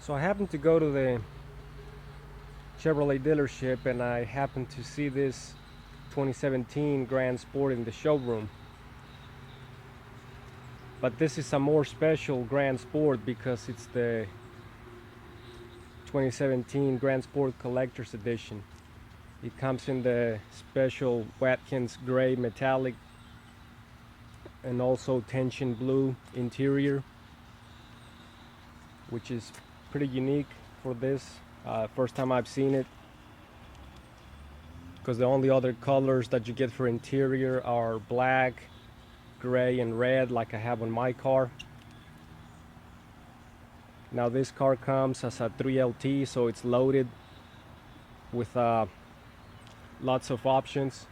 So I happened to go to the Chevrolet dealership and I happened to see this 2017 Grand Sport in the showroom. But this is a more special Grand Sport because it's the 2017 Grand Sport Collectors Edition. It comes in the special Watkins gray metallic and also tension blue interior, which is pretty unique for this. First time I've seen it, because the only other colors that you get for interior are black, gray and red, like I have on my car. Now this car comes as a 3LT, so it's loaded with lots of options.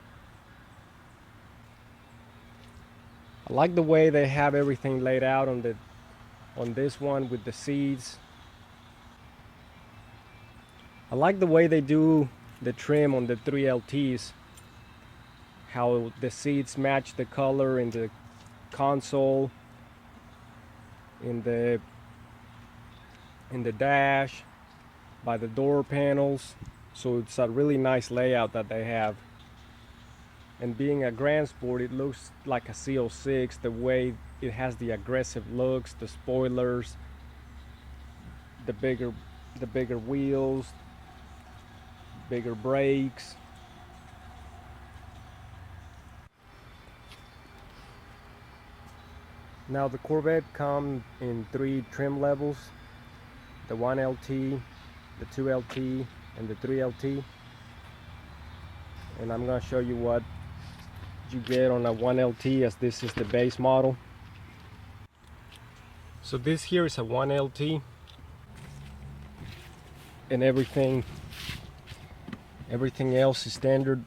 I like the way they have everything laid out on this one with the seats. I like the way they do the trim on the 3LTs, how the seats match the color in the console, in the dash, by the door panels. So it's a really nice layout that they have. And being a Grand Sport, it looks like a C06, the way it has the aggressive looks, the spoilers, the bigger wheels, bigger brakes. Now the Corvette comes in 3 trim levels: the 1LT, the 2LT, and the 3LT. And I'm going to show you what you get on a 1LT, as this is the base model. So this here is a 1LT, and everything else is standard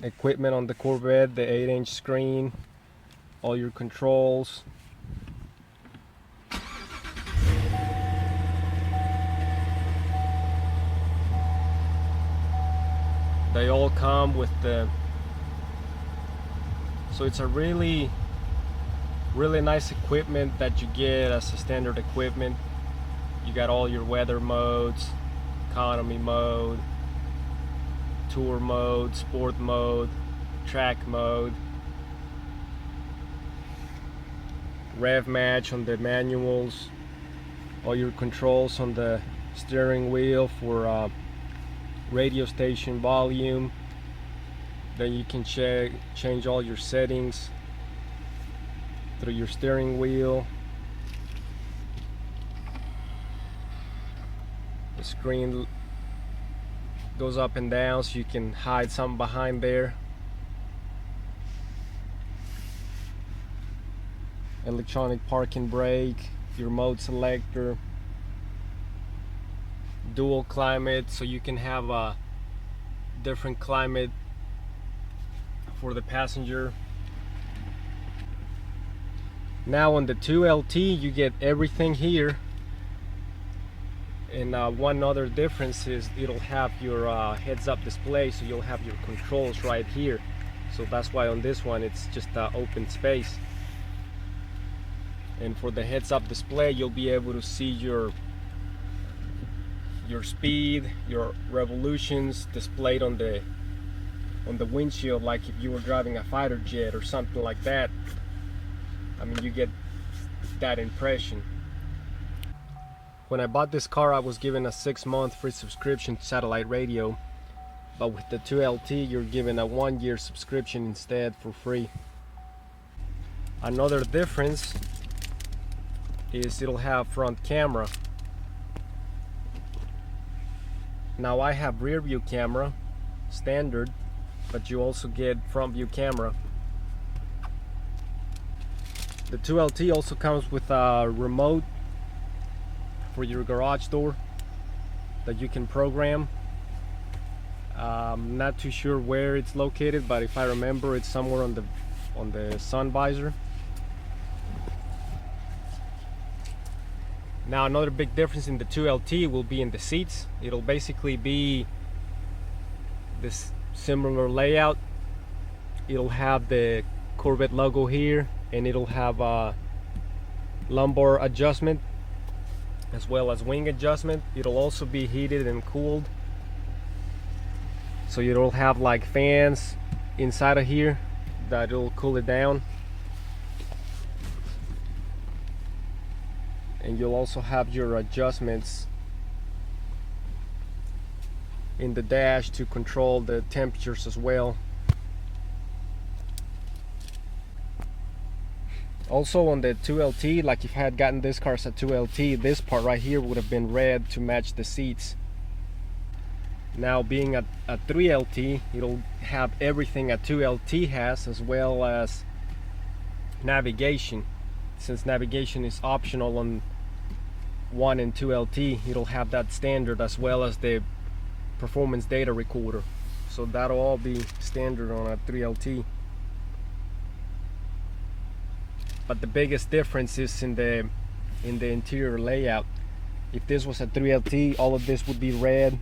equipment on the Corvette. The 8-inch screen, all your controls, they all come with the, so it's a really nice equipment that you get as a standard equipment. You got all your weather modes, economy mode, tour mode, sport mode, track mode, rev match on the manuals, all your controls on the steering wheel for radio station volume. Then you can change all your settings through your steering wheel. The screen goes up and down so you can hide something behind there. Electronic parking brake, your mode selector, dual climate, so you can have a different climate for the passenger. Now on the 2LT you get everything here, and one other difference is it'll have your heads-up display, so you'll have your controls right here. So that's why on this one it's just open space. And for the heads-up display, you'll be able to see your speed, your revolutions displayed on the windshield, like if you were driving a fighter jet or something like that. I mean, you get that impression. When I bought this car, I was given a 6-month free subscription to satellite radio, but with the 2LT you're given a 1-year subscription instead for free. Another difference is it'll have front camera. Now I have rear view camera standard, but you also get front view camera. The 2LT also comes with a remote for your garage door that you can program. I'm not too sure where it's located, but if I remember, it's somewhere on the sun visor. Now another big difference in the 2LT will be in the seats. It'll basically be this similar layout. It'll have the Corvette logo here, and it'll have a lumbar adjustment as well as wing adjustment. It'll also be heated and cooled, so you'll have like fans inside of here that will cool it down. And you'll also have your adjustments in the dash to control the temperatures as well. Also on the 2LT, like if I had gotten this car as a 2LT, this part right here would have been red to match the seats. Now being a 3LT, it'll have everything a 2LT has, as well as navigation. Since navigation is optional on 1 and 2LT, it'll have that standard, as well as the performance data recorder. So that'll all be standard on a 3LT. But the biggest difference is in the interior layout. If this was a 3LT, all of this would be red,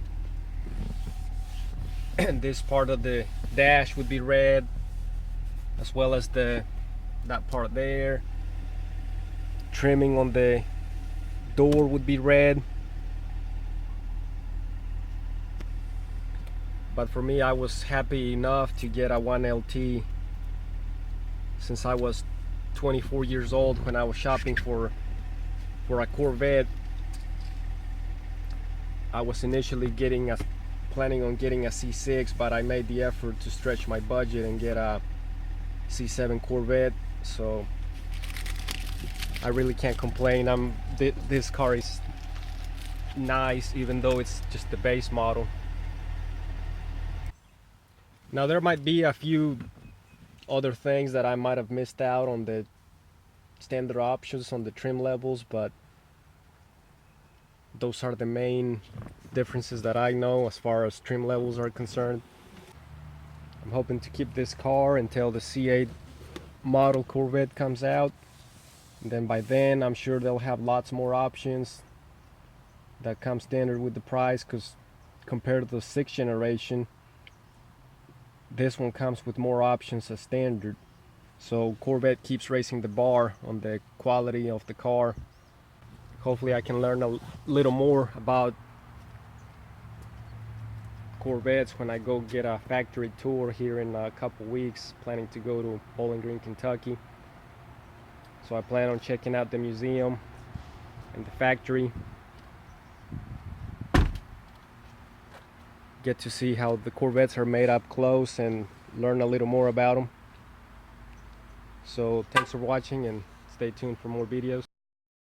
and this part of the dash would be red, as well as that part there. Trimming on the door would be red. But for me, I was happy enough to get a 1LT, since I was 24 years old when I was shopping for a Corvette. I was initially planning on getting a C6, but I made the effort to stretch my budget and get a C7 Corvette. So I really can't complain. This car is nice, even though it's just the base model. Now there might be a few other things that I might have missed out on the standard options on the trim levels, but those are the main differences that I know as far as trim levels are concerned. I'm hoping to keep this car until the C8 model Corvette comes out, and then by then I'm sure they'll have lots more options that come standard with the price, because compared to the 6th generation, this one comes with more options as standard. So Corvette keeps raising the bar on the quality of the car. Hopefully I can learn a little more about Corvettes when I go get a factory tour here in a couple weeks. Planning to go to Bowling Green, Kentucky. So I plan on checking out the museum and the factory. Get to see how the Corvettes are made up close and learn a little more about them. So thanks for watching, and stay tuned for more videos.